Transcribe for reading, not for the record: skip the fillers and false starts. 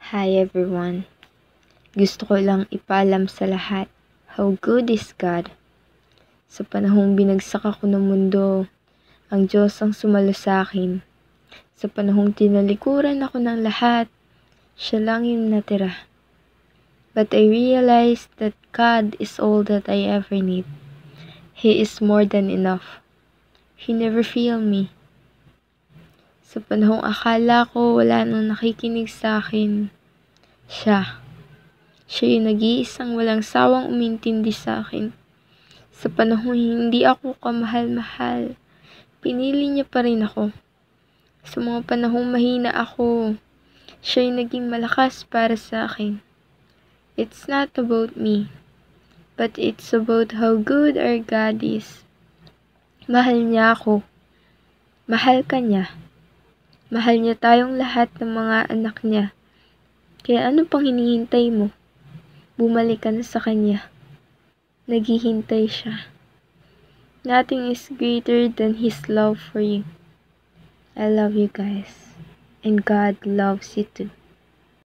Hi everyone. Gusto ko lang ipaalam sa lahat, how good is God. Sa panahong binagsak ako ng mundo, ang Diyos ang sumalo sa akin. Sa panahong tinalikuran ako ng lahat, siya lang yung natira. But I realized that God is all that I ever need. He is more than enough. He never failed me. Sa panahong akala ko wala nang nakikinig sa akin, siya yung nag-iisang walang sawang umintindi sa akin. Sa panahong hindi ako kamahal-mahal, pinili niya pa rin ako. Sa mga panahong mahina ako, siya yung naging malakas para sa akin. It's not about me, but it's about how good our God is. Mahal niya ako. Mahal ka niya. Mahal niya tayong lahat ng mga anak niya. Kaya ano pang hinihintay mo? Bumalik ka na sa kanya. Naghihintay siya. Nothing is greater than His love for you. I love you guys. And God loves you too.